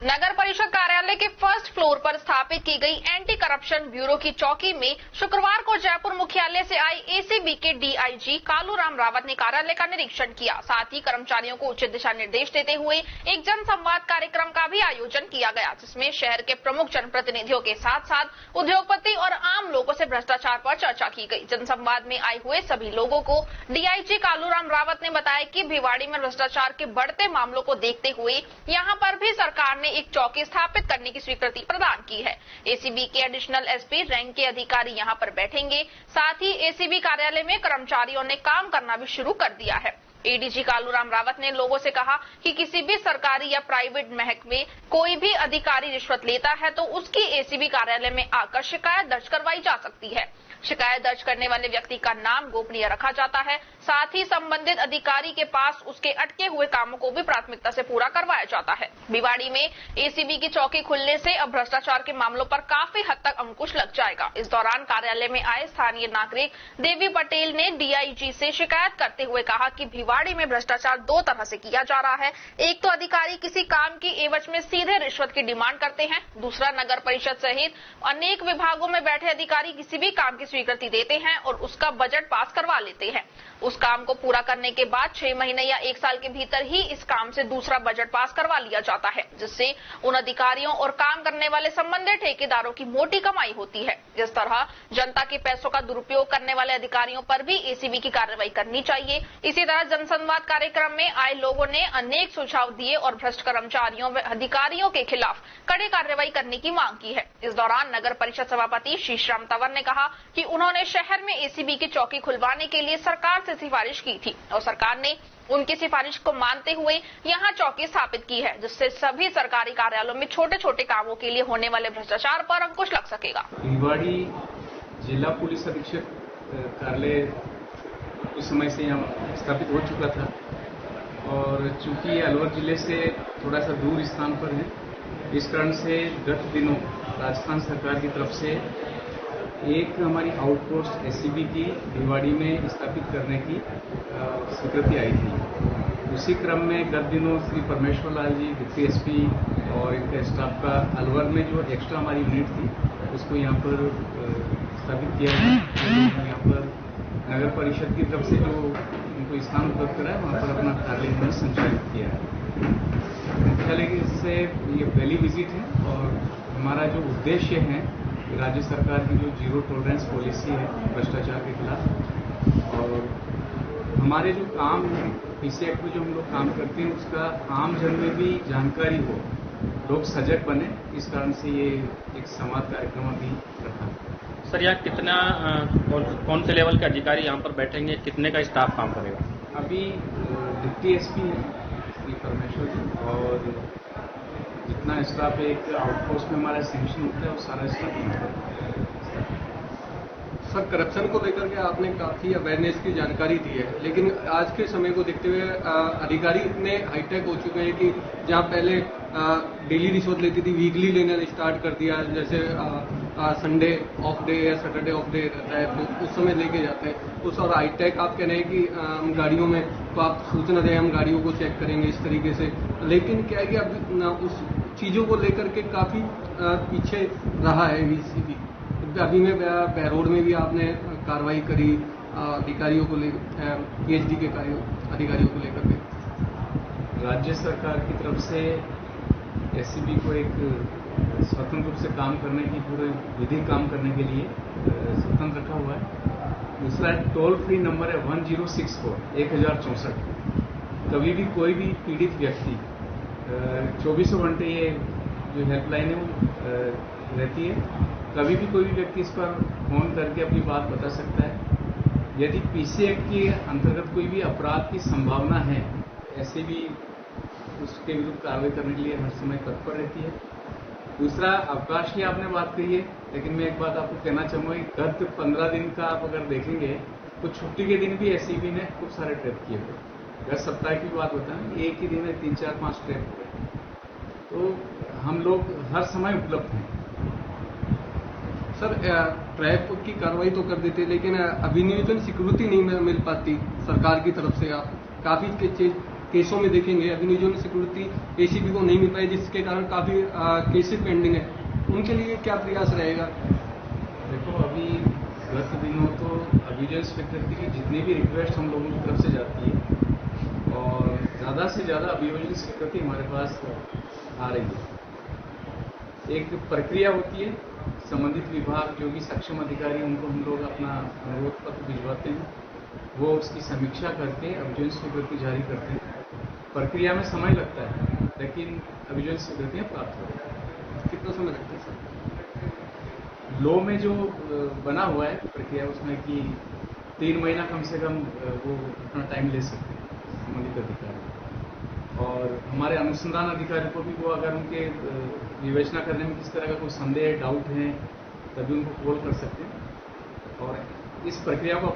नगर परिषद कार्यालय के फर्स्ट फ्लोर पर स्थापित की गई एंटी करप्शन ब्यूरो की चौकी में शुक्रवार को जयपुर मुख्यालय से आए एसीबी के डीआईजी कालूराम रावत ने कार्यालय का निरीक्षण किया। साथ ही कर्मचारियों को उचित दिशा निर्देश देते हुए एक जन संवाद कार्यक्रम का भी आयोजन किया गया, जिसमें शहर के प्रमुख जनप्रतिनिधियों के साथ साथ उद्योगपति और आम लोगों से भ्रष्टाचार पर चर्चा की गई। जनसंवाद में आए हुए सभी लोगों को डीआईजी कालूराम रावत ने बताया कि भिवाड़ी में भ्रष्टाचार के बढ़ते मामलों को देखते हुए यहाँ पर भी सरकार ने एक चौकी स्थापित करने की स्वीकृति प्रदान की है। एसीबी के एडिशनल एसपी रैंक के अधिकारी यहां पर बैठेंगे। साथ ही एसीबी कार्यालय में कर्मचारियों ने काम करना भी शुरू कर दिया है। एडीजी कालूराम रावत ने लोगों से कहा कि किसी भी सरकारी या प्राइवेट महकमे में कोई भी अधिकारी रिश्वत लेता है तो उसकी एसीबी कार्यालय में आकर शिकायत दर्ज करवाई जा सकती है। शिकायत दर्ज करने वाले व्यक्ति का नाम गोपनीय रखा जाता है। साथ ही संबंधित अधिकारी के पास उसके अटके हुए कामों को भी प्राथमिकता से पूरा करवाया जाता है। भिवाड़ी में एसीबी की चौकी खुलने से अब भ्रष्टाचार के मामलों पर काफी हद तक अंकुश लग जाएगा। इस दौरान कार्यालय में आए स्थानीय नागरिक देवी पटेल ने डीआईजी से शिकायत करते हुए कहा कि भिवाड़ी में भ्रष्टाचार दो तरह से किया जा रहा है। एक तो अधिकारी किसी काम की एवज में सीधे रिश्वत की डिमांड करते हैं, दूसरा नगर परिषद सहित अनेक विभागों में बैठे अधिकारी किसी भी काम की स्वीकृति देते हैं और उसका बजट पास करवा लेते हैं। उस काम को पूरा करने के बाद 6 महीने या 1 साल के भीतर ही इस काम से दूसरा बजट पास करवा लिया जाता है, जिससे उन अधिकारियों और काम करने वाले संबंधित ठेकेदारों की मोटी कमाई होती है। इस तरह जनता के पैसों का दुरुपयोग करने वाले अधिकारियों पर भी एसीबी की कार्रवाई करनी चाहिए। इसी तरह जनसंवाद कार्यक्रम में आए लोगों ने अनेक सुझाव दिए और भ्रष्ट कर्मचारियों व अधिकारियों के खिलाफ कड़ी कार्रवाई करने की मांग की है। इस दौरान नगर परिषद सभापति शीशराम तंवर ने कहा कि उन्होंने शहर में एसीबी की चौकी खुलवाने के लिए सरकार से सिफारिश की थी और सरकार ने उनकी सिफारिश को मानते हुए यहां चौकी स्थापित की है, जिससे सभी सरकारी कार्यालयों में छोटे छोटे कामों के लिए होने वाले भ्रष्टाचार पर अंकुश लग सकेगा। भिवाड़ी जिला पुलिस अधीक्षक कार्यालय कुछ समय से यहाँ स्थापित हो चुका था और चूंकि ये अलवर जिले से थोड़ा सा दूर स्थान पर है, इस कारण से गत दिनों राजस्थान सरकार की तरफ से एक हमारी आउटपोस्ट एसीबी की भिवाड़ी में स्थापित करने की स्वीकृति आई थी। उसी क्रम में गत दिनों श्री परमेश्वर लाल जी डिप्टी एसपी और इनके स्टाफ का अलवर में जो एक्स्ट्रा हमारी यूनिट थी उसको यहाँ पर स्थापित किया गया। यहाँ पर नगर परिषद की तरफ से जो उनको स्थान उपलब्ध करा है वहाँ पर अपना कार्यालय उन्होंने संचालित किया है। मुख्यालय की इससे ये पहली विजिट है और हमारा जो उद्देश्य है राज्य सरकार की जो जीरो टॉलरेंस पॉलिसी है भ्रष्टाचार के खिलाफ, और हमारे जो काम है पीसी एक्ट में जो हम लोग काम करते हैं उसका आम जन में भी जानकारी हो, लोग सजग बने, इस कारण से ये एक संवाद कार्यक्रम अभी रखा। सर, यहाँ कितना कौन से लेवल के अधिकारी यहाँ पर बैठेंगे, कितने का स्टाफ काम करेगा? अभी डिप्टी एसपी है श्री परमेश्वर जी और जितना स्टाफ एक आउटपोस्ट में हमारा सैंक्शन होता है वो सारा स्टाफ यहाँ पर। सर, करप्शन को लेकर के आपने काफी अवेयरनेस की जानकारी दी है, लेकिन आज के समय को देखते हुए अधिकारी इतने हाईटेक हो चुके हैं कि जहां पहले डेली रिश्वत लेती थी, वीकली लेना स्टार्ट कर दिया। जैसे संडे ऑफ डे या सैटरडे ऑफ डे रहता है तो उस समय लेके जाते हैं उस, और हाईटेक आप कह रहे हैं कि हम गाड़ियों में तो आप सूचना दें, हम गाड़ियों को चेक करेंगे इस तरीके से, लेकिन क्या है कि अब उस चीजों को लेकर के काफी पीछे रहा है एसीबी। अभी में बहरोड में भी आपने कार्रवाई करी अधिकारियों को पीएचडी के अधिकारियों को लेकर के। राज्य सरकार की तरफ से एसीबी को एक स्वतंत्र रूप से काम करने की पूरे विधि काम करने के लिए स्वतंत्र रखा हुआ है। दूसरा टोल फ्री नंबर है 1064 कभी भी कोई भी पीड़ित व्यक्ति 24 घंटे ये जो हेल्पलाइन है वो रहती है, कभी भी कोई भी व्यक्ति इस पर फोन करके अपनी बात बता सकता है। यदि पीसी एक्ट के अंतर्गत कोई भी अपराध की संभावना है, ऐसे भी उसके विरुद्ध कार्रवाई करने के लिए हर समय तत्पर रहती है। दूसरा, अवकाश की आपने बात कही है, लेकिन मैं एक बात आपको कहना चाहूँगा कि गत 15 दिन का आप अगर देखेंगे तो छुट्टी के दिन भी एसीबी ने खूब सारे ट्रैप किए हुए। गत सप्ताह की बात बताएं, एक ही दिन में 3, 4, 5 ट्रैप हुए, तो हम लोग हर समय उपलब्ध हैं। सर, ट्रैप की कार्रवाई तो कर देते, लेकिन अभिनियोजन स्वीकृति नहीं मिल पाती सरकार की तरफ से। आप काफी चीज केसों में देखेंगे अग्निजोन सिक्योरिटी एसीबी को नहीं मिल पाई, जिसके कारण काफी केसेस पेंडिंग है, उनके लिए क्या प्रयास रहेगा? देखो, अभी गत दिनों तो अग्निजोन सिक्योरिटी की जितनी भी रिक्वेस्ट हम लोगों की तरफ से जाती है और ज़्यादा से ज़्यादा अग्निजोन सिक्योरिटी हमारे पास आ रही है। एक प्रक्रिया होती है, संबंधित विभाग जो भी सक्षम अधिकारी उनको हम लोग अपना अनुरोध पत्र भिजवाते हैं, वो उसकी समीक्षा करके अग्निजोन स्वीकृति जारी करते हैं। प्रक्रिया में समय लगता है, लेकिन अग्निजोन स्वीकृतियाँ प्राप्त हो रही है। कितना समय लगता है सर? लॉ में जो बना हुआ है प्रक्रिया, उसमें कि 3 महीना कम से कम वो अपना टाइम ले सकते हैं संबंधित अधिकारी। और हमारे अनुसंधान अधिकारी को भी वो अगर उनके विवेचना करने में किस तरह का कोई संदेह डाउट है, तभी उनको कॉल कर सकते हैं और इस प्रक्रिया को